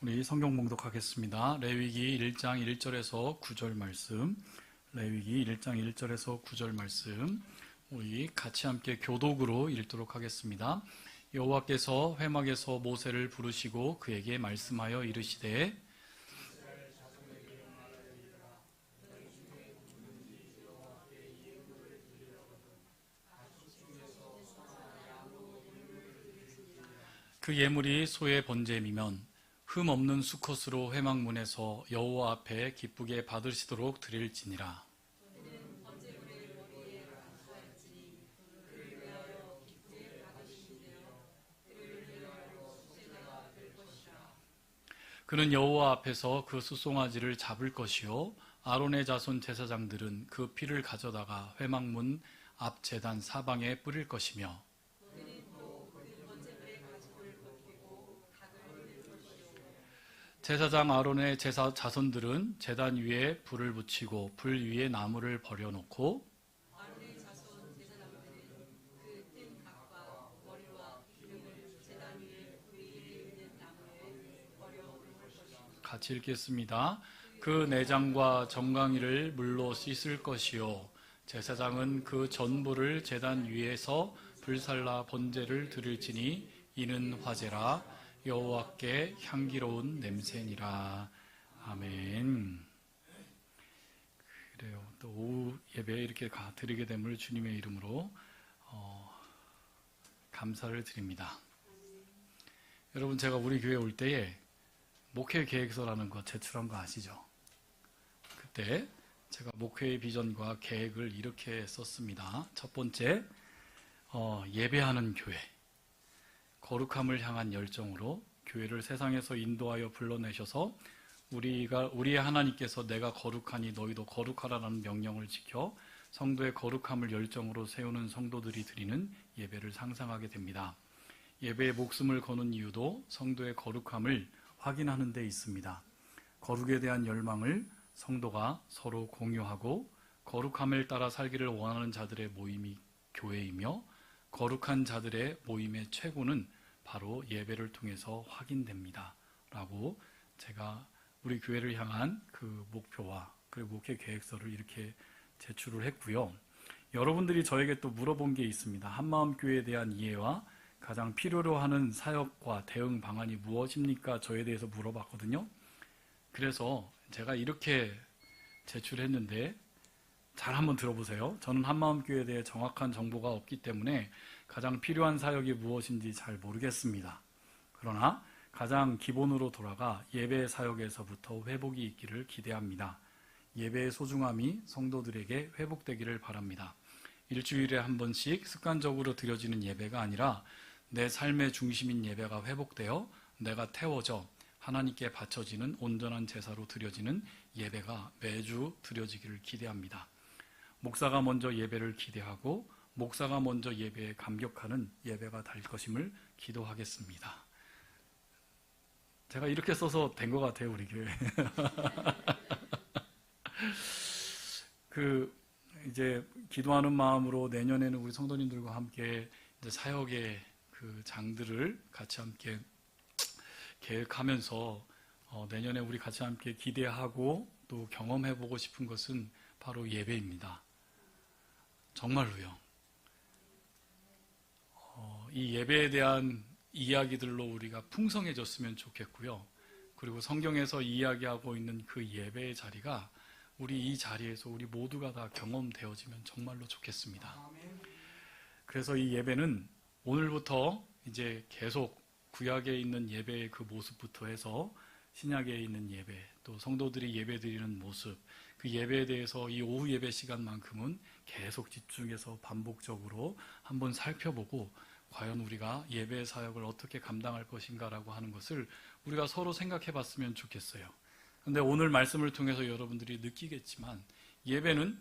우리 성경 봉독하겠습니다. 레위기 1장 1절에서 9절 말씀, 레위기 1장 1절에서 9절 말씀, 우리 같이 함께 교독으로 읽도록 하겠습니다. 여호와께서 회막에서 모세를 부르시고 그에게 말씀하여 이르시되 그 예물이 소의 번제이면 흠 없는 수컷으로 회막문에서 여호와 앞에 기쁘게 받으시도록 드릴지니라. 그는 여호와 앞에서 그 수송아지를 잡을 것이요 아론의 자손 제사장들은 그 피를 가져다가 회막문 앞 제단 사방에 뿌릴 것이며 제사장 아론의 자손들은 제단 위에 불을 붙이고 불 위에 나무를 버려놓고 같이 읽겠습니다. 그 내장과 정강이를 물로 씻을 것이요 제사장은 그 전부를 제단 위에서 불살라 번제를 드릴지니 이는 화제라 여호와께 향기로운 냄새니라. 아멘. 그래요. 또 오후 예배에 이렇게 드리게 됨을 주님의 이름으로 감사를 드립니다. 여러분, 제가 우리 교회 올 때에 목회 계획서라는 거 제출한 거 아시죠? 그때 제가 목회의 비전과 계획을 이렇게 썼습니다. 첫 번째, 예배하는 교회, 거룩함을 향한 열정으로 교회를 세상에서 인도하여 불러내셔서 우리의 하나님께서 내가 거룩하니 너희도 거룩하라는 명령을 지켜 성도의 거룩함을 열정으로 세우는 성도들이 드리는 예배를 상상하게 됩니다. 예배에 목숨을 거는 이유도 성도의 거룩함을 확인하는 데 있습니다. 거룩에 대한 열망을 성도가 서로 공유하고 거룩함을 따라 살기를 원하는 자들의 모임이 교회이며 거룩한 자들의 모임의 최고는 바로 예배를 통해서 확인됩니다. 라고 제가 우리 교회를 향한 그 목표와 그리고 목회 계획서를 이렇게 제출을 했고요. 여러분들이 저에게 또 물어본 게 있습니다. 한마음교회에 대한 이해와 가장 필요로 하는 사역과 대응 방안이 무엇입니까? 저에 대해서 물어봤거든요. 그래서 제가 이렇게 제출했는데 잘 한번 들어보세요. 저는 한마음교회에 대해 정확한 정보가 없기 때문에 가장 필요한 사역이 무엇인지 잘 모르겠습니다. 그러나 가장 기본으로 돌아가 예배 사역에서부터 회복이 있기를 기대합니다. 예배의 소중함이 성도들에게 회복되기를 바랍니다. 일주일에 한 번씩 습관적으로 드려지는 예배가 아니라 내 삶의 중심인 예배가 회복되어 내가 태워져 하나님께 바쳐지는 온전한 제사로 드려지는 예배가 매주 드려지기를 기대합니다. 목사가 먼저 예배를 기대하고 목사가 먼저 예배에 감격하는 예배가 될 것임을 기도하겠습니다. 제가 이렇게 써서 된 것 같아요, 우리 교회. 이제 기도하는 마음으로 내년에는 우리 성도님들과 함께 이제 사역의 그 장들을 같이 함께 계획하면서 내년에 우리 같이 함께 기대하고 또 경험해보고 싶은 것은 바로 예배입니다. 정말로요. 이 예배에 대한 이야기들로 우리가 풍성해졌으면 좋겠고요. 그리고 성경에서 이야기하고 있는 그 예배의 자리가 우리 이 자리에서 우리 모두가 다 경험되어지면 정말로 좋겠습니다. 그래서 이 예배는 오늘부터 이제 계속 구약에 있는 예배의 그 모습부터 해서 신약에 있는 예배, 또 성도들이 예배 드리는 모습, 그 예배에 대해서 이 오후 예배 시간만큼은 계속 집중해서 반복적으로 한번 살펴보고 과연 우리가 예배 사역을 어떻게 감당할 것인가라고 하는 것을 우리가 서로 생각해 봤으면 좋겠어요. 그런데 오늘 말씀을 통해서 여러분들이 느끼겠지만 예배는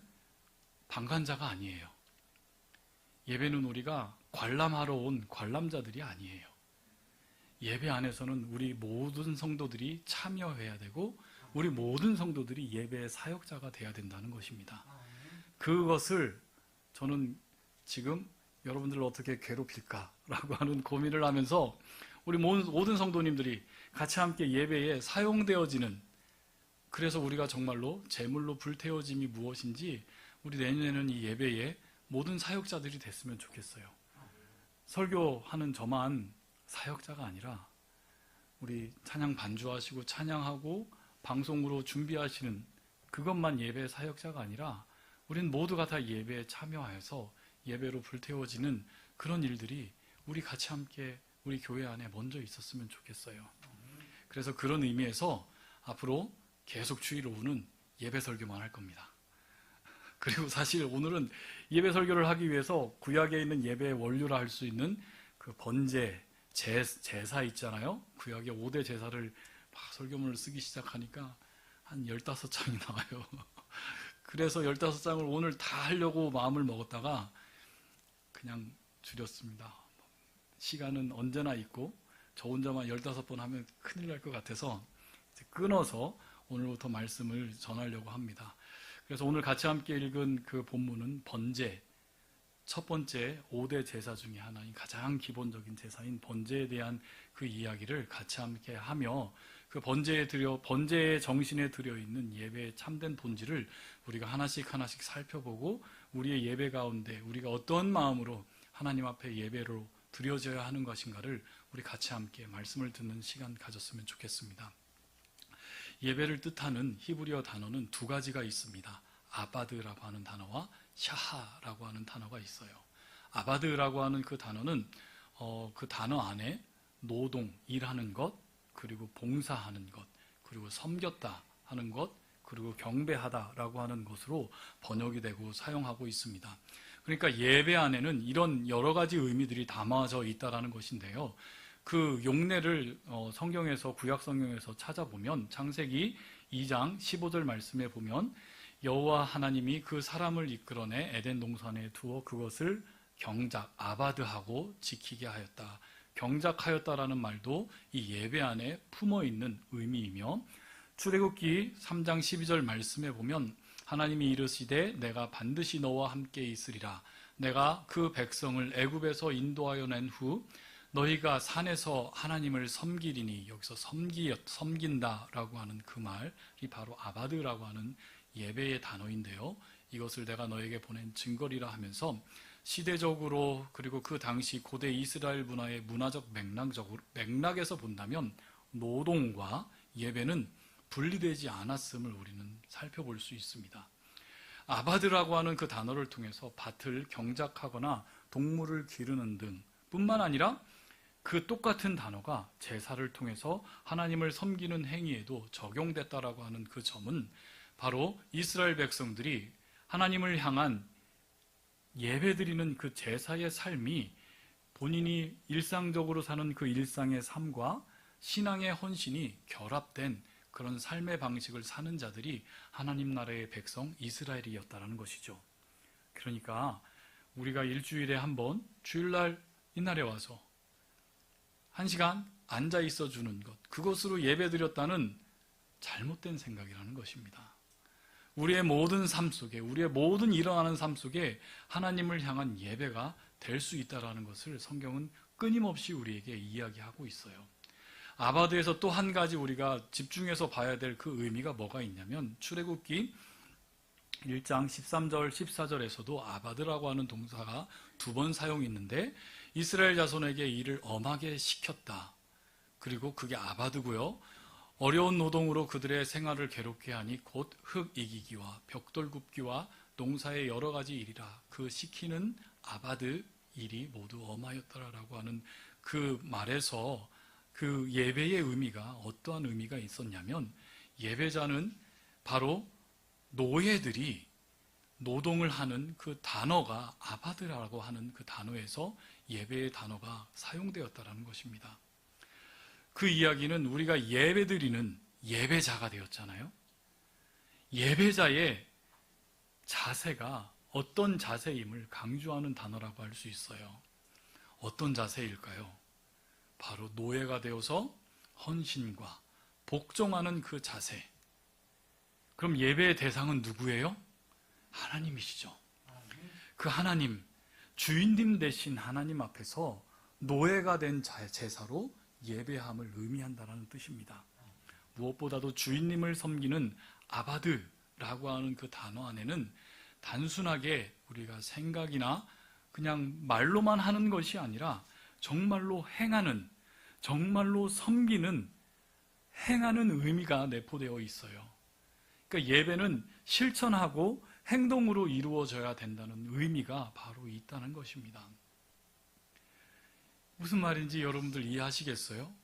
방관자가 아니에요. 예배는 우리가 관람하러 온 관람자들이 아니에요. 예배 안에서는 우리 모든 성도들이 참여해야 되고 우리 모든 성도들이 예배의 사역자가 돼야 된다는 것입니다. 그것을 저는 지금 여러분들을 어떻게 괴롭힐까라고 하는 고민을 하면서 우리 모든 성도님들이 같이 함께 예배에 사용되어지는, 그래서 우리가 정말로 제물로 불태워짐이 무엇인지 우리 내년에는 이 예배에 모든 사역자들이 됐으면 좋겠어요. 설교하는 저만 사역자가 아니라 우리 찬양 반주하시고 찬양하고 방송으로 준비하시는 그것만 예배 사역자가 아니라 우린 모두가 다 예배에 참여하여서 예배로 불태워지는 그런 일들이 우리 같이 함께 우리 교회 안에 먼저 있었으면 좋겠어요. 그래서 그런 의미에서 앞으로 계속 주일 오후는 예배 설교만 할 겁니다. 그리고 사실 오늘은 예배 설교를 하기 위해서 구약에 있는 예배의 원류라 할 수 있는 그 번제, 제사 있잖아요. 구약의 5대 제사를 막 설교문을 쓰기 시작하니까 한 15장이 나와요. 그래서 15장을 오늘 다 하려고 마음을 먹었다가 그냥 줄였습니다. 시간은 언제나 있고 저 혼자만 15번 하면 큰일 날 것 같아서 이제 끊어서 오늘부터 말씀을 전하려고 합니다. 그래서 오늘 같이 함께 읽은 그 본문은 번제, 첫 번째 5대 제사 중에 하나인 가장 기본적인 제사인 번제에 대한 그 이야기를 같이 함께 하며 그 번제의 정신에 들어있는 예배의 참된 본질을 우리가 하나씩 살펴보고 우리의 예배 가운데 우리가 어떤 마음으로 하나님 앞에 예배로 드려져야 하는 것인가를 우리 같이 함께 말씀을 듣는 시간 가졌으면 좋겠습니다. 예배를 뜻하는 히브리어 단어는 두 가지가 있습니다. 아바드라고 하는 단어와 샤하라고 하는 단어가 있어요. 아바드라고 하는 그 단어는 그 단어 안에 노동, 일하는 것, 그리고 봉사하는 것, 그리고 섬겼다 하는 것, 그리고 경배하다라고 하는 것으로 번역이 되고 사용하고 있습니다. 그러니까 예배 안에는 이런 여러 가지 의미들이 담아져 있다라는 것인데요. 그 용례를 성경에서 구약 성경에서 찾아보면 창세기 2장 15절 말씀에 보면 여호와 하나님이 그 사람을 이끌어내 에덴 동산에 두어 그것을 경작, 아바드하고 지키게 하였다. 경작하였다라는 말도 이 예배 안에 품어있는 의미이며 출애굽기 3장 12절 말씀에 보면 하나님이 이르시되 내가 반드시 너와 함께 있으리라. 내가 그 백성을 애굽에서 인도하여 낸 후 너희가 산에서 하나님을 섬기리니, 여기서 섬긴다라고 하는 그 말이 바로 아바드라고 하는 예배의 단어인데요. 이것을 내가 너에게 보낸 증거리라 하면서 시대적으로 그리고 그 당시 고대 이스라엘 문화의 문화적 맥락에서 본다면 노동과 예배는 분리되지 않았음을 우리는 살펴볼 수 있습니다. 아바드라고 하는 그 단어를 통해서 밭을 경작하거나 동물을 기르는 등 뿐만 아니라 그 똑같은 단어가 제사를 통해서 하나님을 섬기는 행위에도 적용됐다라고 하는 그 점은 바로 이스라엘 백성들이 하나님을 향한 예배드리는 그 제사의 삶이 본인이 일상적으로 사는 그 일상의 삶과 신앙의 헌신이 결합된 그런 삶의 방식을 사는 자들이 하나님 나라의 백성 이스라엘이었다라는 것이죠. 그러니까 우리가 일주일에 한 번 주일날 이날에 와서 1시간 앉아 있어 주는 것, 그것으로 예배드렸다는 잘못된 생각이라는 것입니다. 우리의 모든 삶 속에, 우리의 모든 일어나는 삶 속에 하나님을 향한 예배가 될 수 있다는 것을 성경은 끊임없이 우리에게 이야기하고 있어요. 아바드에서 또 한 가지 우리가 집중해서 봐야 될 그 의미가 뭐가 있냐면 출애굽기 1장 13절 14절에서도 아바드라고 하는 동사가 2번 사용있는데 이스라엘 자손에게 일을 엄하게 시켰다. 그리고 그게 아바드고요. 어려운 노동으로 그들의 생활을 괴롭게 하니 곧 흙 이기기와 벽돌 굽기와 농사의 여러 가지 일이라. 그 시키는 아바드 일이 모두 엄하였더라라고 하는 그 말에서 그 예배의 의미가 어떠한 의미가 있었냐면 예배자는 바로 노예들이 노동을 하는 그 단어가 아바드라고 하는 그 단어에서 예배의 단어가 사용되었다라는 것입니다. 그 이야기는 우리가 예배드리는 예배자가 되었잖아요. 예배자의 자세가 어떤 자세임을 강조하는 단어라고 할 수 있어요. 어떤 자세일까요? 바로 노예가 되어서 헌신과 복종하는 그 자세. 그럼 예배의 대상은 누구예요? 하나님이시죠. 그 하나님, 주인님 되신 하나님 앞에서 노예가 된 제사로 예배함을 의미한다는 뜻입니다. 무엇보다도 주인님을 섬기는 아바드라고 하는 그 단어 안에는 단순하게 우리가 생각이나 그냥 말로만 하는 것이 아니라 정말로 행하는, 정말로 섬기는, 행하는 의미가 내포되어 있어요. 그러니까 예배는 실천하고 행동으로 이루어져야 된다는 의미가 바로 있다는 것입니다. 무슨 말인지 여러분들 이해하시겠어요?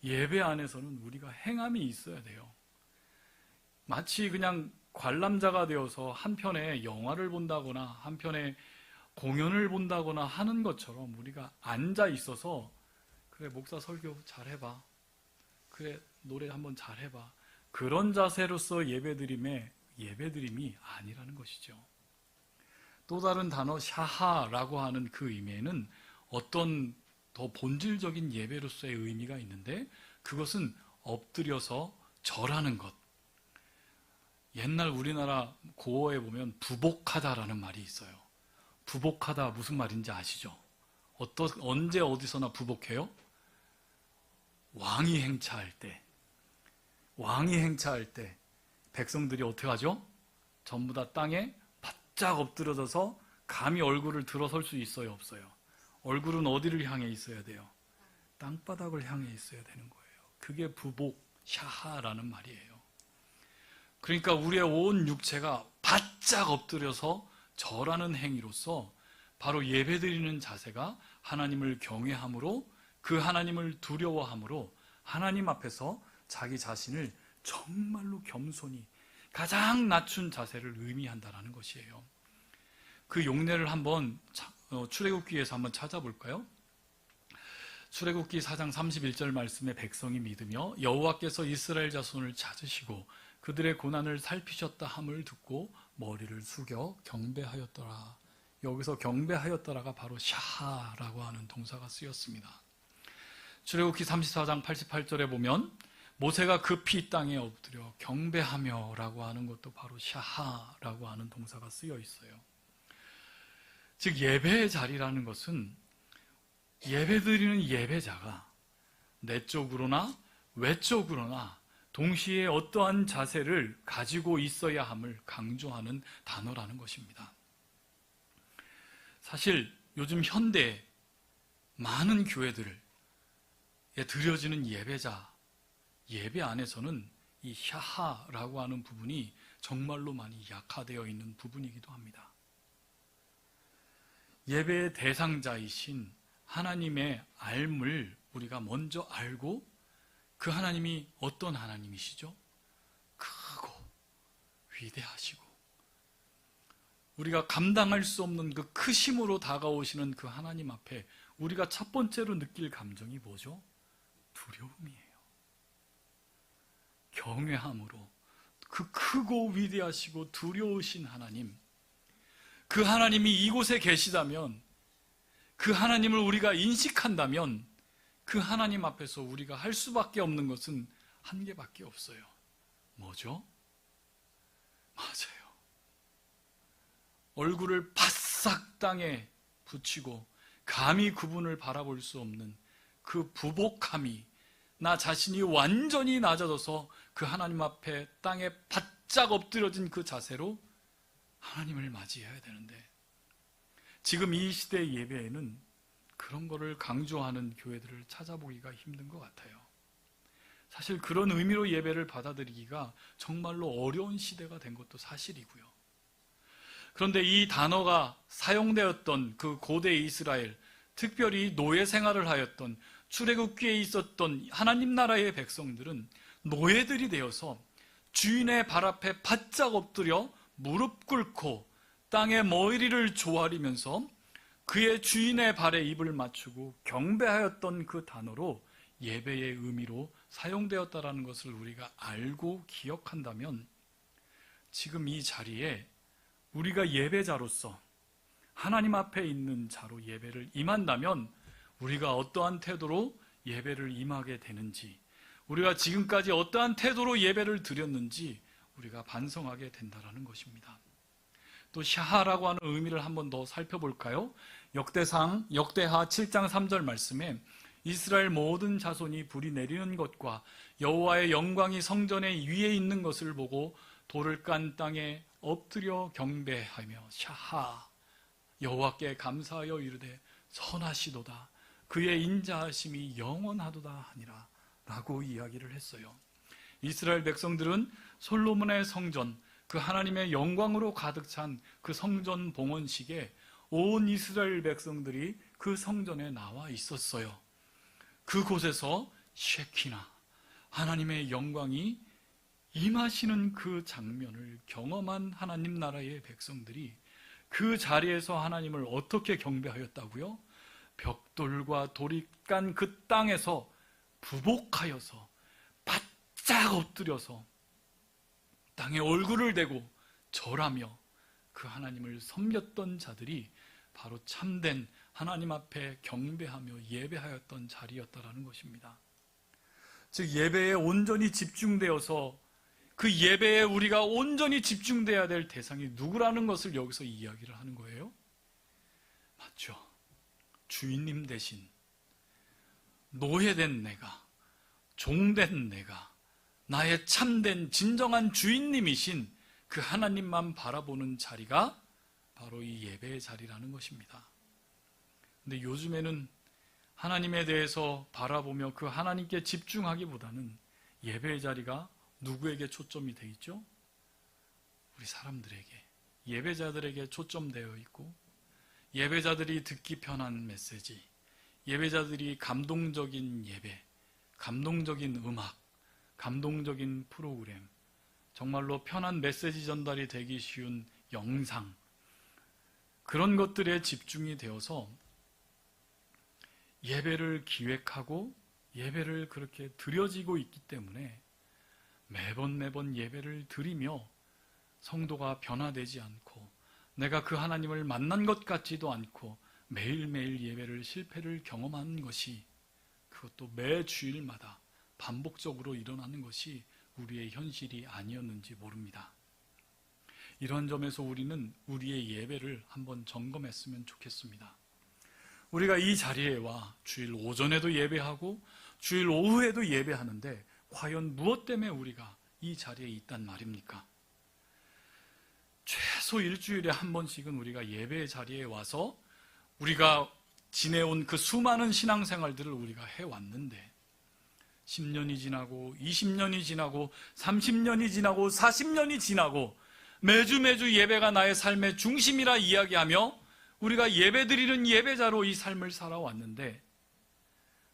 예배 안에서는 우리가 행함이 있어야 돼요. 마치 그냥 관람자가 되어서 한편의 영화를 본다거나 한편의 공연을 본다거나 하는 것처럼 우리가 앉아 있어서 그래 목사 설교 잘해봐, 그래 노래 한번 잘해봐, 그런 자세로서 예배드림이 아니라는 것이죠. 또 다른 단어 샤하라고 하는 그 의미에는 어떤 더 본질적인 예배로서의 의미가 있는데, 그것은 엎드려서 절하는 것. 옛날 우리나라 고어에 보면 부복하다라는 말이 있어요. 부복하다 무슨 말인지 아시죠? 언제 어디서나 부복해요? 왕이 행차할 때 백성들이 어떻게 하죠? 전부 다 땅에 바짝 엎드려져서 감히 얼굴을 들어설 수 있어요, 없어요? 얼굴은 어디를 향해 있어야 돼요? 땅바닥을 향해 있어야 되는 거예요. 그게 부복, 샤하라는 말이에요. 그러니까 우리의 온 육체가 바짝 엎드려서 절하는 행위로서 바로 예배드리는 자세가 하나님을 경외함으로, 그 하나님을 두려워함으로 하나님 앞에서 자기 자신을 정말로 겸손히 가장 낮춘 자세를 의미한다는 것이에요. 그 용례를 한번 출애굽기에서 한번 찾아볼까요? 출애굽기 4장 31절 말씀에 백성이 믿으며 여호와께서 이스라엘 자손을 찾으시고 그들의 고난을 살피셨다 함을 듣고 머리를 숙여 경배하였더라. 여기서 경배하였더라가 바로 샤하라고 하는 동사가 쓰였습니다. 출애굽기 34장 88절에 보면 모세가 급히 땅에 엎드려 경배하며 라고 하는 것도 바로 샤하라고 하는 동사가 쓰여 있어요. 즉 예배의 자리라는 것은 예배드리는 예배자가 내적으로나 외적으로나 동시에 어떠한 자세를 가지고 있어야 함을 강조하는 단어라는 것입니다. 사실 요즘 현대 많은 교회들에 드려지는 예배 안에서는 이 샤하라고 하는 부분이 정말로 많이 약화되어 있는 부분이기도 합니다. 예배의 대상자이신 하나님의 알을 우리가 먼저 알고, 그 하나님이 어떤 하나님이시죠? 크고 위대하시고 우리가 감당할 수 없는 그 크심으로 다가오시는 그 하나님 앞에 우리가 첫 번째로 느낄 감정이 뭐죠? 두려움이에요. 경외함으로 그 크고 위대하시고 두려우신 하나님, 그 하나님이 이곳에 계시다면, 그 하나님을 우리가 인식한다면 그 하나님 앞에서 우리가 할 수밖에 없는 것은 한 개밖에 없어요. 뭐죠? 맞아요. 얼굴을 바싹 땅에 붙이고 감히 그분을 바라볼 수 없는 그 부복함이, 나 자신이 완전히 낮아져서 그 하나님 앞에 땅에 바짝 엎드려진 그 자세로 하나님을 맞이해야 되는데, 지금 이 시대의 예배에는 그런 거를 강조하는 교회들을 찾아보기가 힘든 것 같아요. 사실 그런 의미로 예배를 받아들이기가 정말로 어려운 시대가 된 것도 사실이고요. 그런데 이 단어가 사용되었던 그 고대 이스라엘, 특별히 노예 생활을 하였던 출애굽기에 있었던 하나님 나라의 백성들은 노예들이 되어서 주인의 발 앞에 바짝 엎드려 무릎 꿇고 땅에 머리를 조아리면서 그의 주인의 발에 입을 맞추고 경배하였던 그 단어로 예배의 의미로 사용되었다는 것을 우리가 알고 기억한다면, 지금 이 자리에 우리가 예배자로서 하나님 앞에 있는 자로 예배를 임한다면 우리가 어떠한 태도로 예배를 임하게 되는지, 우리가 지금까지 어떠한 태도로 예배를 드렸는지 우리가 반성하게 된다는 것입니다. 또 샤하라고 하는 의미를 한번 더 살펴볼까요? 역대하 7장 3절 말씀에 이스라엘 모든 자손이 불이 내리는 것과 여호와의 영광이 성전의 위에 있는 것을 보고 돌을 깐 땅에 엎드려 경배하며 샤하 여호와께 감사하여 이르되 선하시도다 그의 인자하심이 영원하도다 하니라 라고 이야기를 했어요. 이스라엘 백성들은 솔로몬의 성전, 그 하나님의 영광으로 가득 찬 그 성전 봉헌식에 온 이스라엘 백성들이 그 성전에 나와 있었어요. 그곳에서 쉐키나 하나님의 영광이 임하시는 그 장면을 경험한 하나님 나라의 백성들이 그 자리에서 하나님을 어떻게 경배하였다고요? 벽돌과 돌이 깐 그 땅에서 부복하여서 바짝 엎드려서 땅에 얼굴을 대고 절하며 그 하나님을 섬겼던 자들이 바로 참된 하나님 앞에 경배하며 예배하였던 자리였다라는 것입니다. 즉 예배에 온전히 집중되어서 그 예배에 우리가 온전히 집중돼야 될 대상이 누구라는 것을 여기서 이야기를 하는 거예요. 맞죠? 주인님 대신 노예된 내가, 종된 내가, 나의 참된 진정한 주인님이신 그 하나님만 바라보는 자리가 바로 이 예배의 자리라는 것입니다. 근데 요즘에는 하나님에 대해서 바라보며 그 하나님께 집중하기보다는 예배의 자리가 누구에게 초점이 되어 있죠? 우리 사람들에게, 예배자들에게 초점되어 있고, 예배자들이 듣기 편한 메시지, 예배자들이 감동적인 예배, 감동적인 음악, 감동적인 프로그램, 정말로 편한 메시지 전달이 되기 쉬운 영상, 그런 것들에 집중이 되어서 예배를 기획하고 예배를 그렇게 드려지고 있기 때문에 매번 예배를 드리며 성도가 변화되지 않고 내가 그 하나님을 만난 것 같지도 않고 매일매일 예배를 실패를 경험하는 것이, 그것도 매 주일마다 반복적으로 일어나는 것이 우리의 현실이 아니었는지 모릅니다. 이런 점에서 우리는 우리의 예배를 한번 점검했으면 좋겠습니다. 우리가 이 자리에 와 주일 오전에도 예배하고 주일 오후에도 예배하는데 과연 무엇 때문에 우리가 이 자리에 있단 말입니까? 최소 일주일에 한 번씩은 우리가 예배의 자리에 와서 우리가 지내온 그 수많은 신앙생활들을 우리가 해왔는데 10년이 지나고 20년이 지나고 30년이 지나고 40년이 지나고 매주 예배가 나의 삶의 중심이라 이야기하며 우리가 예배드리는 예배자로 이 삶을 살아왔는데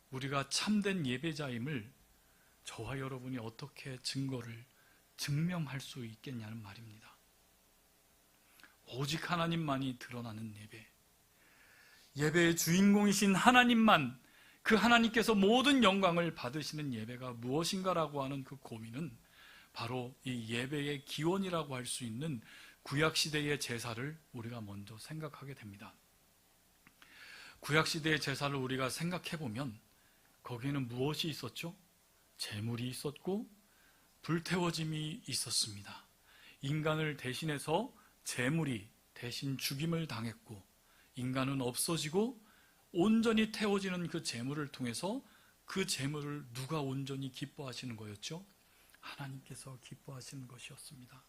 우리가 참된 예배자임을 저와 여러분이 어떻게 증명할 수 있겠냐는 말입니다. 오직 하나님만이 드러나는 예배, 예배의 주인공이신 하나님만, 그 하나님께서 모든 영광을 받으시는 예배가 무엇인가라고 하는 그 고민은 바로 이 예배의 기원이라고 할 수 있는 구약시대의 제사를 우리가 먼저 생각하게 됩니다. 구약시대의 제사를 우리가 생각해보면 거기에는 무엇이 있었죠? 제물이 있었고 불태워짐이 있었습니다. 인간을 대신해서 제물이 대신 죽임을 당했고 인간은 없어지고 온전히 태워지는 그 제물을 통해서 그 제물을 누가 온전히 기뻐하시는 거였죠? 하나님께서 기뻐하시는 것이었습니다.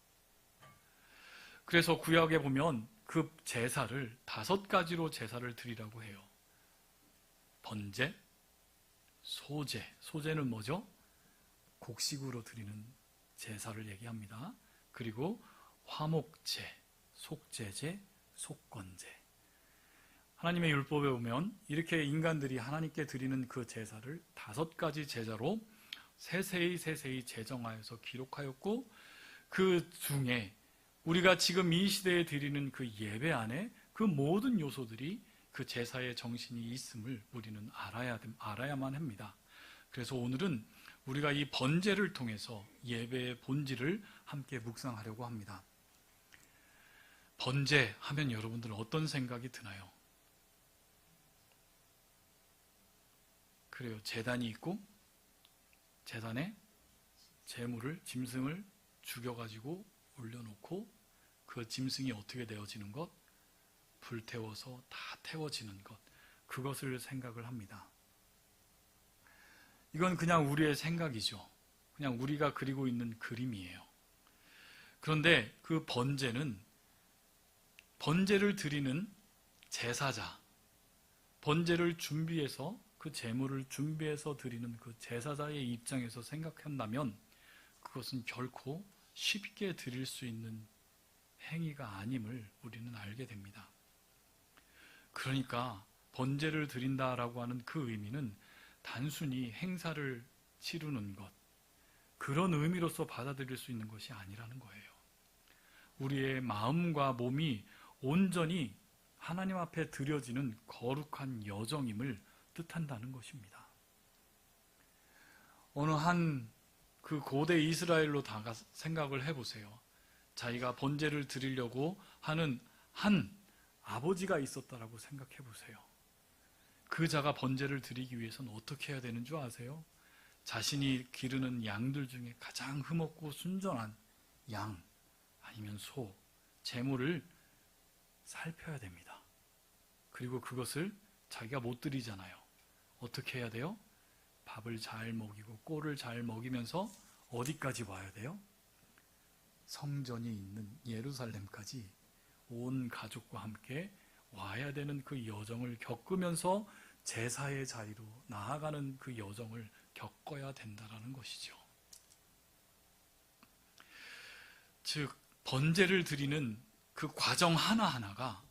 그래서 구약에 보면 그 제사를 5가지로 제사를 드리라고 해요. 번제, 소제, 소제는 뭐죠? 곡식으로 드리는 제사를 얘기합니다. 그리고 화목제, 속제제, 속건제. 하나님의 율법에 보면 이렇게 인간들이 하나님께 드리는 그 제사를 5가지 제사로 세세히 제정하여서 기록하였고 그 중에 우리가 지금 이 시대에 드리는 그 예배 안에 그 모든 요소들이 그 제사의 정신이 있음을 우리는 알아야만 합니다. 그래서 오늘은 우리가 이 번제를 통해서 예배의 본질을 함께 묵상하려고 합니다. 번제 하면 여러분들은 어떤 생각이 드나요? 그래요. 제단이 있고 제단에 제물을, 짐승을 죽여가지고 올려놓고 그 짐승이 어떻게 되어지는 것? 불태워서 다 태워지는 것. 그것을 생각을 합니다. 이건 그냥 우리의 생각이죠. 그냥 우리가 그리고 있는 그림이에요. 그런데 그 번제를 드리는 제사자, 번제를 준비해서 그 제물을 준비해서 드리는 그 제사자의 입장에서 생각한다면 그것은 결코 쉽게 드릴 수 있는 행위가 아님을 우리는 알게 됩니다. 그러니까 번제를 드린다라고 하는 그 의미는 단순히 행사를 치르는 것, 그런 의미로서 받아들일 수 있는 것이 아니라는 거예요. 우리의 마음과 몸이 온전히 하나님 앞에 드려지는 거룩한 여정임을 뜻한다는 것입니다. 어느 한 그 고대 이스라엘로 다가 생각을 해보세요. 자기가 번제를 드리려고 하는 한 아버지가 있었다라고 생각해 보세요. 그 자가 번제를 드리기 위해서는 어떻게 해야 되는 줄 아세요? 자신이 기르는 양들 중에 가장 흠없고 순전한 양 아니면 소, 제물을 살펴야 됩니다. 그리고 그것을 자기가 못 드리잖아요. 어떻게 해야 돼요? 밥을 잘 먹이고 꼴을 잘 먹이면서 어디까지 와야 돼요? 성전이 있는 예루살렘까지 온 가족과 함께 와야 되는 그 여정을 겪으면서 제사의 자리로 나아가는 그 여정을 겪어야 된다는 것이죠. 즉 번제를 드리는 그 과정 하나하나가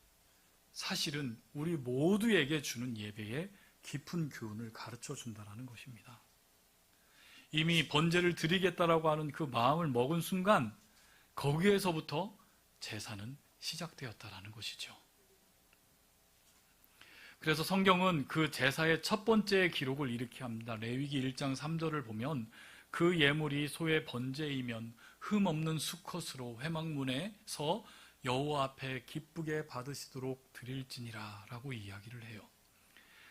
사실은 우리 모두에게 주는 예배의 깊은 교훈을 가르쳐 준다는 것입니다. 이미 번제를 드리겠다라고 하는 그 마음을 먹은 순간 거기에서부터 제사는 시작되었다라는 것이죠. 그래서 성경은 그 제사의 첫 번째 기록을 이렇게 합니다. 레위기 1장 3절을 보면 그 예물이 소의 번제이면 흠없는 수컷으로 회막문에서 여호와 앞에 기쁘게 받으시도록 드릴지니라 라고 이야기를 해요.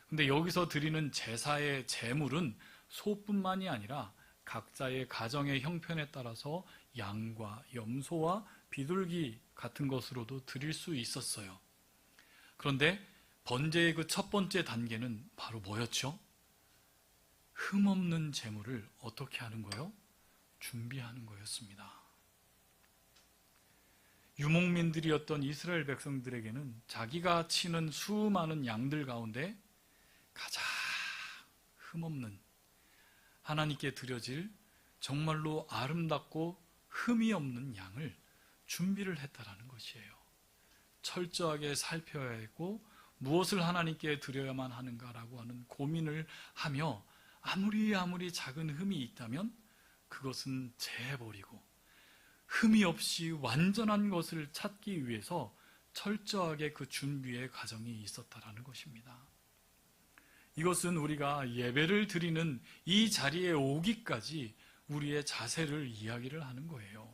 근데 여기서 드리는 제사의 제물은 소뿐만이 아니라 각자의 가정의 형편에 따라서 양과 염소와 비둘기 같은 것으로도 드릴 수 있었어요. 그런데 번제의 그 첫 번째 단계는 바로 뭐였죠? 흠없는 제물을 어떻게 하는 거예요? 준비하는 거였습니다. 유목민들이었던 이스라엘 백성들에게는 자기가 치는 수많은 양들 가운데 가장 흠없는 하나님께 드려질 정말로 아름답고 흠이 없는 양을 준비를 했다라는 것이에요. 철저하게 살펴야 했고 무엇을 하나님께 드려야만 하는가라고 하는 고민을 하며 아무리 작은 흠이 있다면 그것은 제해버리고 흠이 없이 완전한 것을 찾기 위해서 철저하게 그 준비의 과정이 있었다라는 것입니다. 이것은 우리가 예배를 드리는 이 자리에 오기까지 우리의 자세를 이야기를 하는 거예요.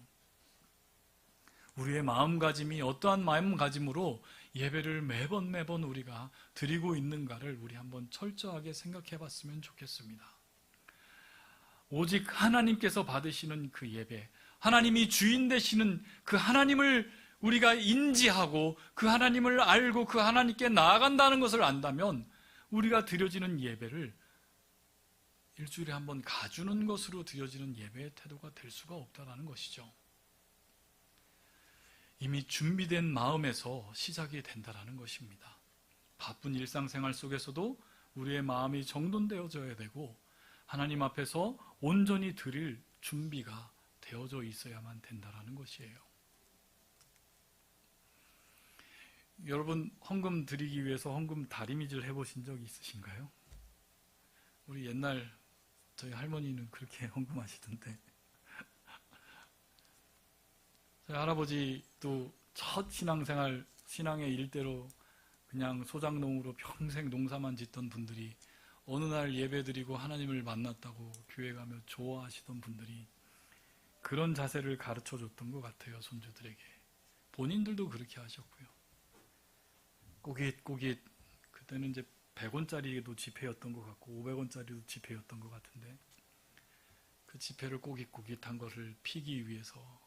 우리의 마음가짐이 어떠한 마음가짐으로 예배를 매번 우리가 드리고 있는가를 우리 한번 철저하게 생각해 봤으면 좋겠습니다. 오직 하나님께서 받으시는 그 예배, 하나님이 주인 되시는 그 하나님을 우리가 인지하고 그 하나님을 알고 그 하나님께 나아간다는 것을 안다면 우리가 드려지는 예배를 일주일에 한 번 가주는 것으로 드려지는 예배의 태도가 될 수가 없다는 것이죠. 이미 준비된 마음에서 시작이 된다는 것입니다. 바쁜 일상생활 속에서도 우리의 마음이 정돈되어져야 되고 하나님 앞에서 온전히 드릴 준비가 되어져 있어야만 된다는 것이에요. 여러분 헌금 드리기 위해서 헌금 다리미질 해보신 적 있으신가요? 우리 옛날 저희 할머니는 그렇게 헌금하시던데 저희 할아버지도 첫 신앙생활 신앙의 일대로 그냥 소장농으로 평생 농사만 짓던 분들이 어느 날 예배드리고 하나님을 만났다고 교회 가며 좋아하시던 분들이 그런 자세를 가르쳐 줬던 것 같아요. 손주들에게. 본인들도 그렇게 하셨고요. 꼬깃꼬깃 그때는 이제 100원짜리도 지폐였던 것 같고 500원짜리도 지폐였던 것 같은데 그 지폐를 꼬깃꼬깃한 것을 피기 위해서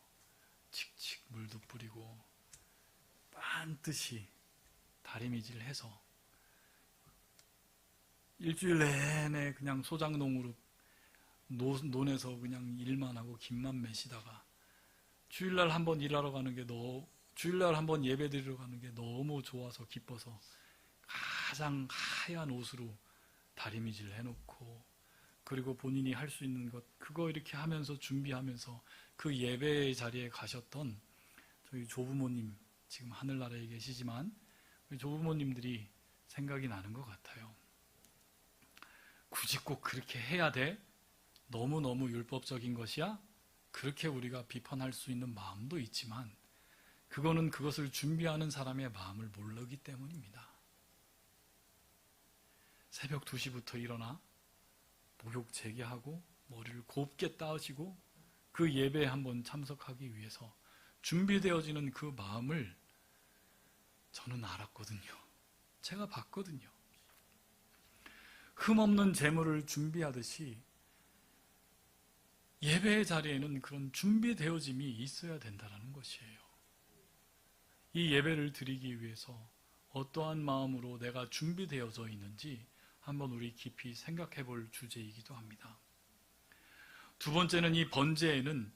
칙칙 물도 뿌리고 반드시 다리미질해서 일주일 내내 그냥 소장농으로 논에서 그냥 일만 하고 김만 매시다가 주일날 한번 일하러 가는 게 주일날 한번 예배 드리러 가는 게 너무 좋아서 기뻐서 가장 하얀 옷으로 다리미질 해놓고, 그리고 본인이 할 수 있는 것 그거 이렇게 하면서 준비하면서 그 예배 자리에 가셨던 저희 조부모님, 지금 하늘나라에 계시지만 우리 조부모님들이 생각이 나는 것 같아요. 굳이 꼭 그렇게 해야 돼? 너무너무 율법적인 것이야? 그렇게 우리가 비판할 수 있는 마음도 있지만 그거는 그것을 준비하는 사람의 마음을 모르기 때문입니다. 새벽 2시부터 일어나 목욕 재개하고 머리를 곱게 따시고 그 예배에 한번 참석하기 위해서 준비되어지는 그 마음을 저는 알았거든요. 제가 봤거든요. 흠없는 재물을 준비하듯이 예배의 자리에는 그런 준비되어짐이 있어야 된다는 것이에요. 이 예배를 드리기 위해서 어떠한 마음으로 내가 준비되어져 있는지 한번 우리 깊이 생각해 볼 주제이기도 합니다. 두 번째는 이 번제에는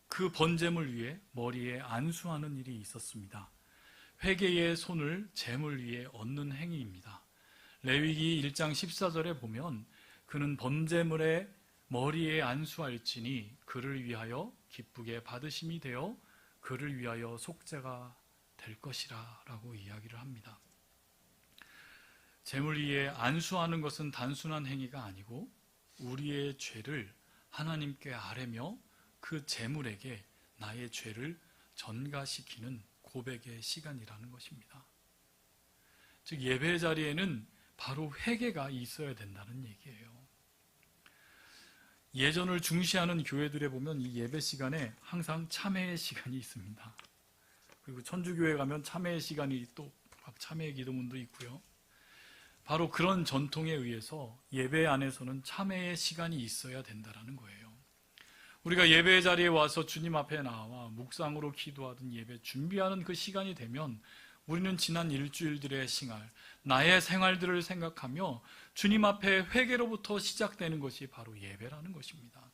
그 번제물 위에 머리에 안수하는 일이 있었습니다. 회개의 손을 제물 위에 얹는 행위입니다. 레위기 1장 14절에 보면 그는 번제물에 머리에 안수할지니 그를 위하여 기쁘게 받으심이 되어 그를 위하여 속죄가 될 것이라 라고 이야기를 합니다. 제물 위에 안수하는 것은 단순한 행위가 아니고 우리의 죄를 하나님께 아뢰며 그 제물에게 나의 죄를 전가시키는 고백의 시간이라는 것입니다. 즉 예배 자리에는 바로 회개가 있어야 된다는 얘기예요. 예전을 중시하는 교회들에 보면 이 예배 시간에 항상 참회의 시간이 있습니다. 그리고 천주교회 가면 참회의 시간이 또 참회의 기도문도 있고요. 바로 그런 전통에 의해서 예배 안에서는 참회의 시간이 있어야 된다는 거예요. 우리가 예배 자리에 와서 주님 앞에 나와 묵상으로 기도하던 예배 준비하는 그 시간이 되면 우리는 지난 일주일들의 생활, 나의 생활들을 생각하며 주님 앞에 회개로부터 시작되는 것이 바로 예배라는 것입니다.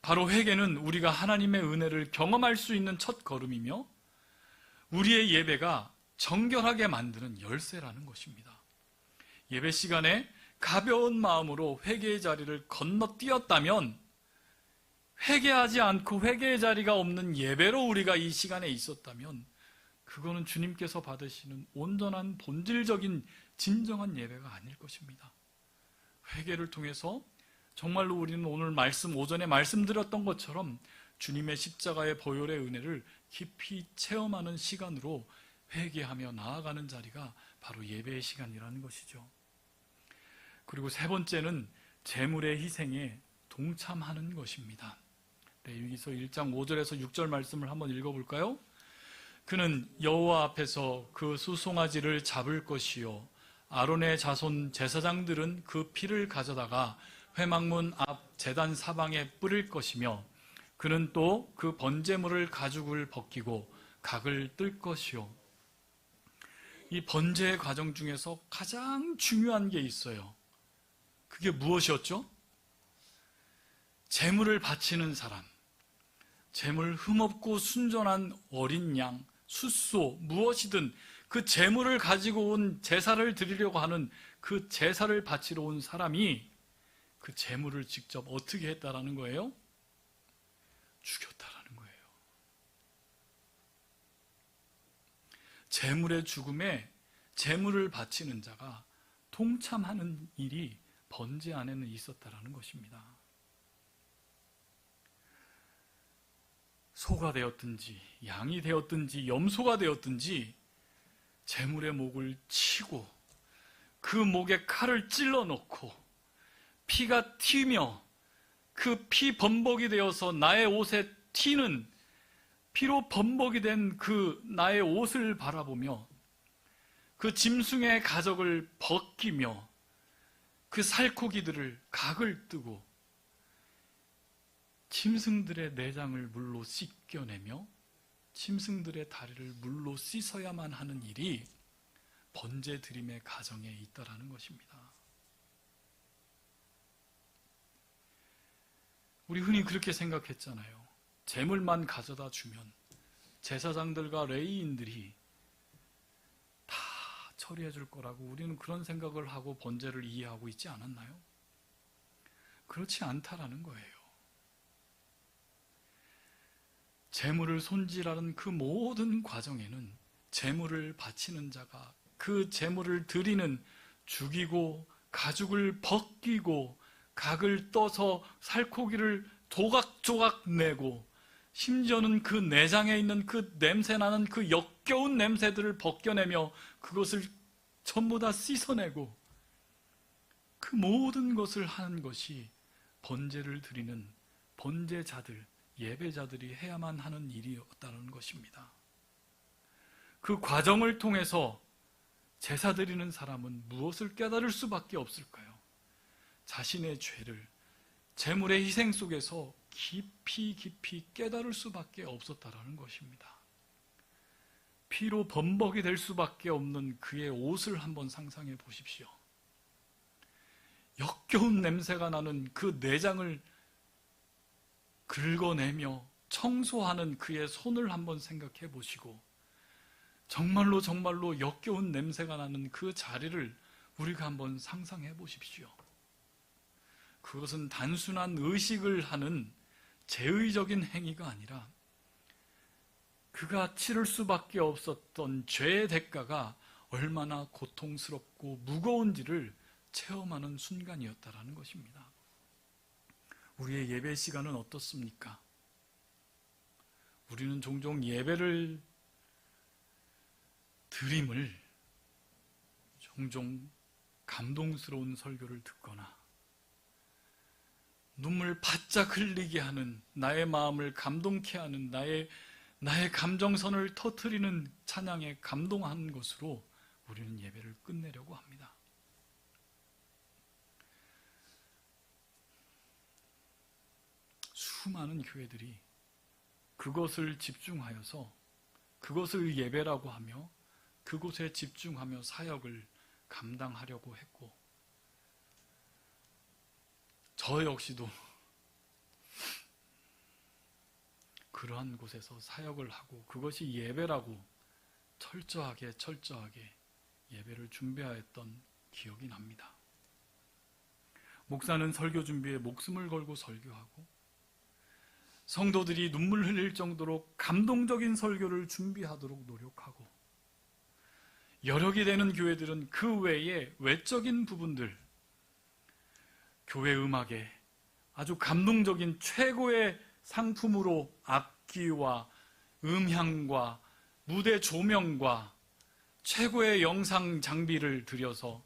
바로 회개는 우리가 하나님의 은혜를 경험할 수 있는 첫 걸음이며 우리의 예배가 정결하게 만드는 열쇠라는 것입니다. 예배 시간에 가벼운 마음으로 회개의 자리를 건너뛰었다면 회개하지 않고 회개의 자리가 없는 예배로 우리가 이 시간에 있었다면 그거는 주님께서 받으시는 온전한 본질적인 진정한 예배가 아닐 것입니다. 회개를 통해서 정말로 우리는 오늘 오전에 말씀드렸던 것처럼 주님의 십자가의 보혈의 은혜를 깊이 체험하는 시간으로 회개하며 나아가는 자리가 바로 예배의 시간이라는 것이죠. 그리고 세 번째는 제물의 희생에 동참하는 것입니다. 레위기서 1장 5절에서 6절 말씀을 한번 읽어볼까요? 그는 여호와 앞에서 그 수송아지를 잡을 것이요 아론의 자손 제사장들은 그 피를 가져다가 회막문 앞 제단 사방에 뿌릴 것이며 그는 또 그 번제물을 가죽을 벗기고 각을 뜰 것이요. 이 번제의 과정 중에서 가장 중요한 게 있어요. 그게 무엇이었죠? 제물을 바치는 사람, 제물 흠없고 순전한 어린 양, 숫소, 무엇이든 그 제물을 가지고 온 제사를 드리려고 하는 그 제사를 바치러 온 사람이 그 제물을 직접 어떻게 했다라는 거예요? 죽였다라는 거예요. 제물의 죽음에 제물을 바치는 자가 동참하는 일이 번제 안에는 있었다라는 것입니다. 소가 되었든지 양이 되었든지 염소가 되었든지 제물의 목을 치고 그 목에 칼을 찔러 넣고 피가 튀며 그 피 범벅이 되어서 나의 옷에 튀는 피로 범벅이 된 그 나의 옷을 바라보며 그 짐승의 가적을 벗기며 그 살코기들을 각을 뜨고 짐승들의 내장을 물로 씻겨내며 짐승들의 다리를 물로 씻어야만 하는 일이 번제 드림의 가정에 있다라는 것입니다. 우리 흔히 그렇게 생각했잖아요. 재물만 가져다 주면 제사장들과 레위인들이 다 처리해 줄 거라고 우리는 그런 생각을 하고 번제를 이해하고 있지 않았나요? 그렇지 않다라는 거예요. 재물을 손질하는 그 모든 과정에는 재물을 바치는 자가 그 재물을 드리는 죽이고 가죽을 벗기고 각을 떠서 살코기를 조각조각 내고 심지어는 그 내장에 있는 그 냄새나는 그 역겨운 냄새들을 벗겨내며 그것을 전부 다 씻어내고 그 모든 것을 하는 것이 번제를 드리는 번제자들, 예배자들이 해야만 하는 일이었다는 것입니다. 그 과정을 통해서 제사 드리는 사람은 무엇을 깨달을 수밖에 없을까요? 자신의 죄를 제물의 희생 속에서 깊이 깨달을 수밖에 없었다라는 것입니다. 피로 범벅이 될 수밖에 없는 그의 옷을 한번 상상해 보십시오. 역겨운 냄새가 나는 그 내장을 긁어내며 청소하는 그의 손을 한번 생각해 보시고 정말로 역겨운 냄새가 나는 그 자리를 우리가 한번 상상해 보십시오. 그것은 단순한 의식을 하는 제의적인 행위가 아니라 그가 치를 수밖에 없었던 죄의 대가가 얼마나 고통스럽고 무거운지를 체험하는 순간이었다라는 것입니다. 우리의 예배 시간은 어떻습니까? 우리는 종종 예배를 드림을 종종 감동스러운 설교를 듣거나 눈물 바짝 흘리게 하는 나의 마음을 감동케 하는 나의 감정선을 터뜨리는 찬양에 감동하는 것으로 우리는 예배를 끝내려고 합니다. 수많은 교회들이 그것을 집중하여서 그것을 예배라고 하며 그곳에 집중하며 사역을 감당하려고 했고 저 역시도 그러한 곳에서 사역을 하고 그것이 예배라고 철저하게 예배를 준비하였던 기억이 납니다. 목사는 설교 준비에 목숨을 걸고 설교하고 성도들이 눈물 흘릴 정도로 감동적인 설교를 준비하도록 노력하고 여력이 되는 교회들은 그 외에 외적인 부분들 교회 음악에 아주 감동적인 최고의 상품으로 악기와 음향과 무대 조명과 최고의 영상 장비를 들여서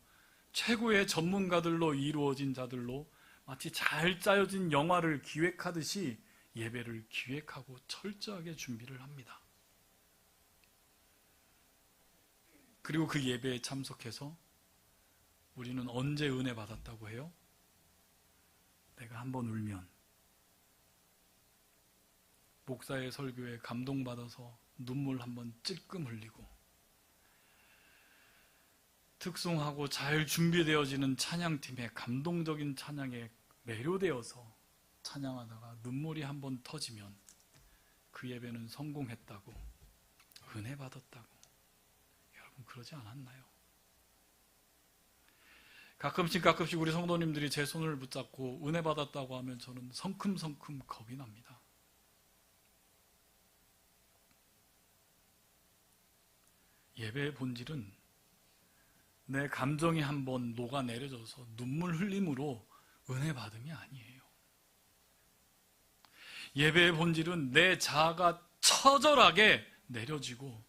최고의 전문가들로 이루어진 자들로 마치 잘 짜여진 영화를 기획하듯이 예배를 기획하고 철저하게 준비를 합니다. 그리고 그 예배에 참석해서 우리는 언제 은혜 받았다고 해요? 내가 한번 울면 목사의 설교에 감동받아서 눈물 한번 찔끔 흘리고 특송하고 잘 준비되어지는 찬양팀의 감동적인 찬양에 매료되어서 찬양하다가 눈물이 한번 터지면 그 예배는 성공했다고 은혜 받았다고 여러분 그러지 않았나요? 가끔씩 우리 성도님들이 제 손을 붙잡고 은혜 받았다고 하면 저는 성큼성큼 겁이 납니다. 예배의 본질은 내 감정이 한번 녹아내려져서 눈물 흘림으로 은혜 받음이 아니에요. 예배의 본질은 내 자아가 처절하게 내려지고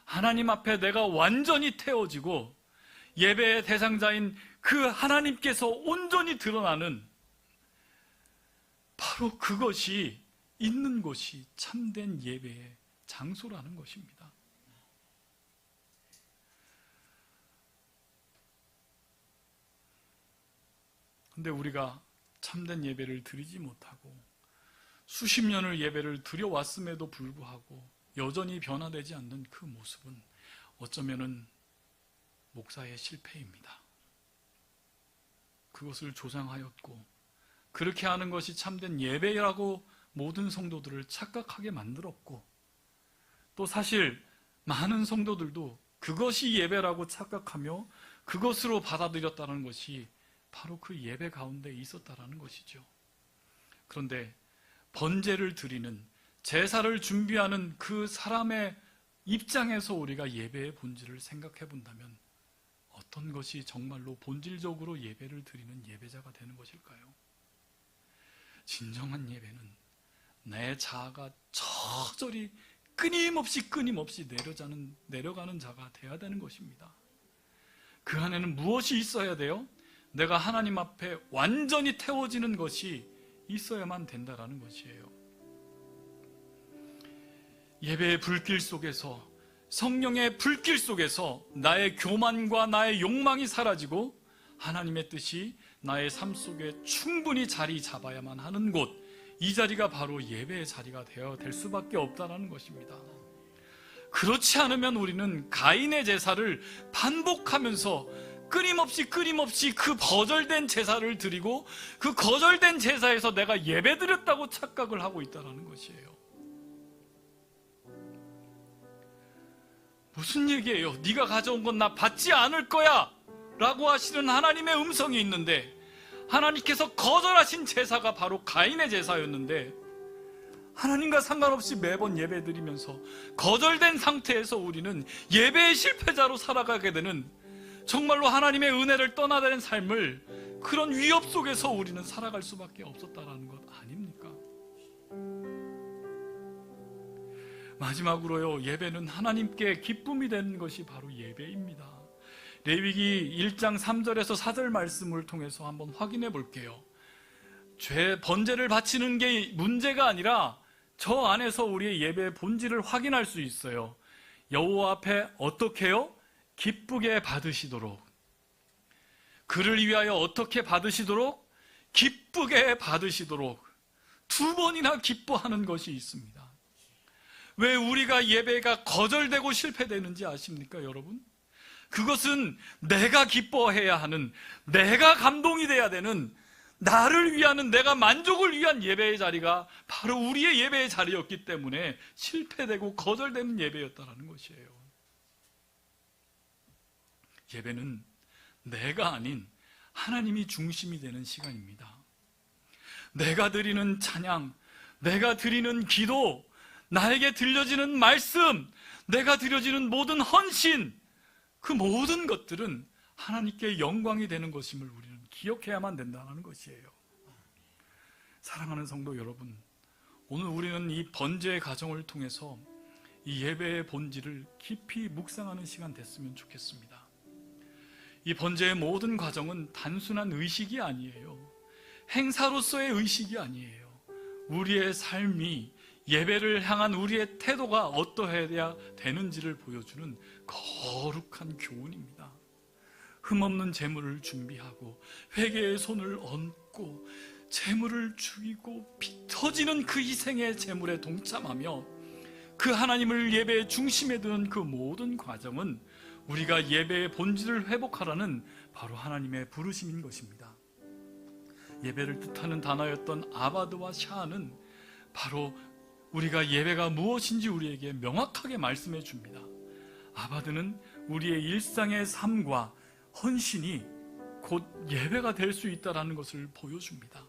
하나님 앞에 내가 완전히 태워지고 예배의 대상자인 그 하나님께서 온전히 드러나는 바로 그것이 있는 곳이 참된 예배의 장소라는 것입니다. 근데 우리가 참된 예배를 드리지 못하고 수십 년을 예배를 드려왔음에도 불구하고 여전히 변화되지 않는 그 모습은 어쩌면은 목사의 실패입니다. 그것을 조장하였고 그렇게 하는 것이 참된 예배라고 모든 성도들을 착각하게 만들었고, 또 사실 많은 성도들도 그것이 예배라고 착각하며 그것으로 받아들였다는 것이 바로 그 예배 가운데 있었다라는 것이죠. 그런데 번제를 드리는, 제사를 준비하는 그 사람의 입장에서 우리가 예배의 본질을 생각해 본다면 어떤 것이 정말로 본질적으로 예배를 드리는 예배자가 되는 것일까요? 진정한 예배는 내 자아가 저절히 끊임없이 내려가는 자가 되어야 되는 것입니다. 그 안에는 무엇이 있어야 돼요? 내가 하나님 앞에 완전히 태워지는 것이 있어야만 된다라는 것이에요. 예배의 불길 속에서, 성령의 불길 속에서 나의 교만과 나의 욕망이 사라지고 하나님의 뜻이 나의 삶 속에 충분히 자리 잡아야만 하는 곳, 이 자리가 바로 예배의 자리가 되어야 될 수밖에 없다는 것입니다. 그렇지 않으면 우리는 가인의 제사를 반복하면서 끊임없이 그 거절된 제사를 드리고 그 거절된 제사에서 내가 예배드렸다고 착각을 하고 있다는 것이에요. 무슨 얘기예요? 네가 가져온 건 나 받지 않을 거야 라고 하시는 하나님의 음성이 있는데, 하나님께서 거절하신 제사가 바로 가인의 제사였는데, 하나님과 상관없이 매번 예배드리면서 거절된 상태에서 우리는 예배의 실패자로 살아가게 되는, 정말로 하나님의 은혜를 떠나는 삶을, 그런 위협 속에서 우리는 살아갈 수밖에 없었다는 것 아닙니까? 마지막으로요, 예배는 하나님께 기쁨이 되는 것이 바로 예배입니다. 레위기 1장 3절에서 4절 말씀을 통해서 한번 확인해 볼게요. 번제를 바치는 게 문제가 아니라 저 안에서 우리의 예배의 본질을 확인할 수 있어요. 여호와 앞에 어떻게 해요? 기쁘게 받으시도록. 그를 위하여 어떻게 받으시도록? 기쁘게 받으시도록. 2번이나 기뻐하는 것이 있습니다. 왜 우리가 예배가 거절되고 실패되는지 아십니까, 여러분? 그것은 내가 기뻐해야 하는, 내가 감동이 돼야 되는, 나를 위하는, 내가 만족을 위한 예배의 자리가 바로 우리의 예배의 자리였기 때문에 실패되고 거절되는 예배였다는 것이에요. 예배는 내가 아닌 하나님이 중심이 되는 시간입니다. 내가 드리는 찬양, 내가 드리는 기도, 나에게 들려지는 말씀, 내가 드려지는 모든 헌신, 그 모든 것들은 하나님께 영광이 되는 것임을 우리는 기억해야만 된다는 것이에요. 사랑하는 성도 여러분, 오늘 우리는 이 번제의 과정을 통해서 이 예배의 본질을 깊이 묵상하는 시간 됐으면 좋겠습니다. 이 번제의 모든 과정은 단순한 의식이 아니에요. 행사로서의 의식이 아니에요. 우리의 삶이, 예배를 향한 우리의 태도가 어떠해야 되는지를 보여주는 거룩한 교훈입니다. 흠없는 제물을 준비하고 회개의 손을 얹고 제물을 죽이고 피 터지는 그 희생의 제물에 동참하며 그 하나님을 예배의 중심에 두는 그 모든 과정은 우리가 예배의 본질을 회복하라는 바로 하나님의 부르심인 것입니다. 예배를 뜻하는 단어였던 아바드와 샤아는 바로 우리가 예배가 무엇인지 우리에게 명확하게 말씀해 줍니다. 아바드는 우리의 일상의 삶과 헌신이 곧 예배가 될 수 있다는 것을 보여줍니다.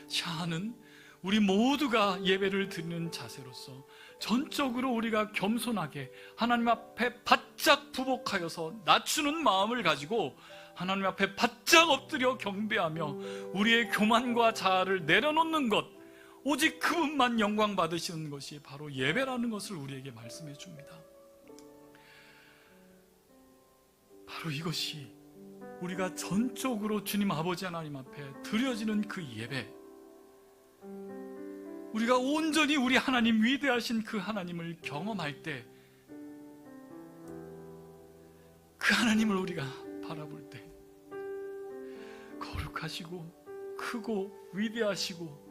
샤아는 우리 모두가 예배를 드리는 자세로서 전적으로 우리가 겸손하게 하나님 앞에 바짝 부복하여서 낮추는 마음을 가지고 하나님 앞에 바짝 엎드려 경배하며 우리의 교만과 자아를 내려놓는 것, 오직 그분만 영광 받으시는 것이 바로 예배라는 것을 우리에게 말씀해 줍니다. 바로 이것이 우리가 전적으로 주님 아버지 하나님 앞에 드려지는 그 예배, 우리가 온전히 우리 하나님, 위대하신 그 하나님을 경험할 때, 그 하나님을 우리가 바라볼 때 거룩하시고 크고 위대하시고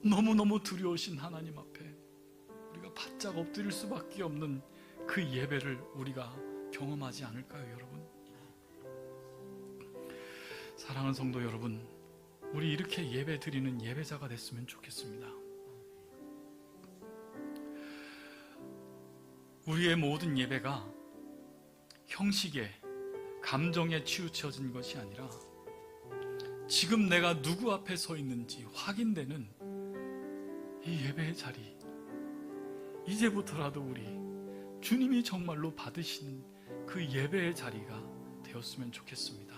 너무너무 두려우신 하나님 앞에 우리가 바짝 엎드릴 수밖에 없는 그 예배를 우리가 경험하지 않을까요, 여러분? 사랑하는 성도 여러분, 우리 이렇게 예배 드리는 예배자가 됐으면 좋겠습니다. 우리의 모든 예배가 형식에, 감정에 치우쳐진 것이 아니라 지금 내가 누구 앞에 서 있는지 확인되는 이 예배의 자리, 이제부터라도 우리 주님이 정말로 받으시는 그 예배의 자리가 되었으면 좋겠습니다.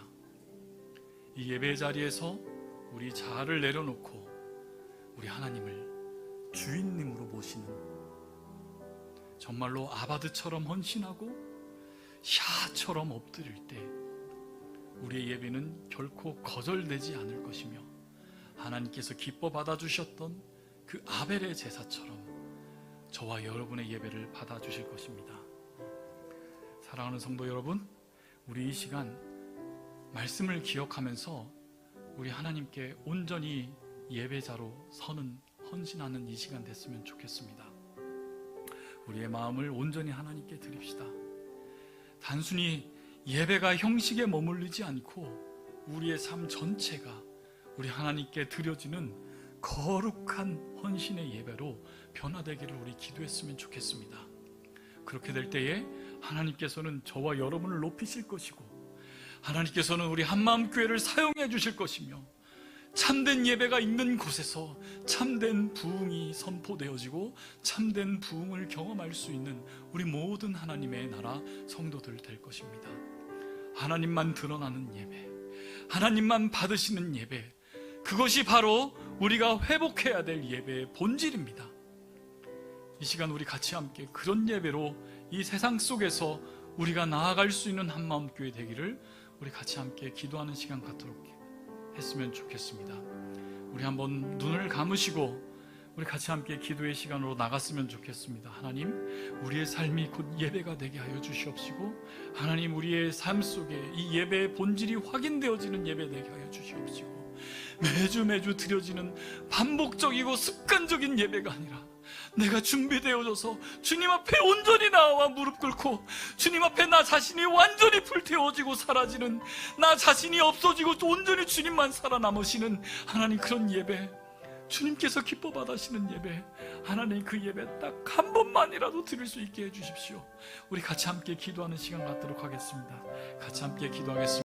이 예배의 자리에서 우리 자아를 내려놓고 우리 하나님을 주인님으로 모시는, 정말로 아바드처럼 헌신하고 샤처럼 엎드릴 때 우리의 예배는 결코 거절되지 않을 것이며, 하나님께서 기뻐 받아주셨던 그 아벨의 제사처럼 저와 여러분의 예배를 받아주실 것입니다. 사랑하는 성도 여러분, 우리 이 시간 말씀을 기억하면서 우리 하나님께 온전히 예배자로 서는, 헌신하는 이 시간 됐으면 좋겠습니다. 우리의 마음을 온전히 하나님께 드립시다. 단순히 예배가 형식에 머물리지 않고 우리의 삶 전체가 우리 하나님께 드려지는 거룩한 헌신의 예배로 변화되기를 우리 기도했으면 좋겠습니다. 그렇게 될 때에 하나님께서는 저와 여러분을 높이실 것이고, 하나님께서는 우리 한마음교회를 사용해 주실 것이며, 참된 예배가 있는 곳에서 참된 부흥이 선포되어지고 참된 부흥을 경험할 수 있는 우리 모든 하나님의 나라 성도들 될 것입니다. 하나님만 드러나는 예배, 하나님만 받으시는 예배, 그것이 바로 우리가 회복해야 될 예배의 본질입니다. 이 시간 우리 같이 함께 그런 예배로 이 세상 속에서 우리가 나아갈 수 있는 한마음교회 되기를 우리 같이 함께 기도하는 시간 갖도록 했으면 좋겠습니다. 우리 한번 눈을 감으시고 우리 같이 함께 기도의 시간으로 나갔으면 좋겠습니다. 하나님, 우리의 삶이 곧 예배가 되게 하여 주시옵시고, 하나님, 우리의 삶 속에 이 예배의 본질이 확인되어지는 예배 되게 하여 주시옵시고, 매주 드려지는 반복적이고 습관적인 예배가 아니라 내가 준비되어져서 주님 앞에 온전히 나와 무릎 꿇고 주님 앞에 나 자신이 완전히 불태워지고 사라지는, 나 자신이 없어지고 온전히 주님만 살아남으시는 하나님, 그런 예배, 주님께서 기뻐 받으시는 예배, 하나님 그 예배 딱 한 번만이라도 드릴 수 있게 해주십시오. 우리 같이 함께 기도하는 시간 갖도록 하겠습니다. 같이 함께 기도하겠습니다.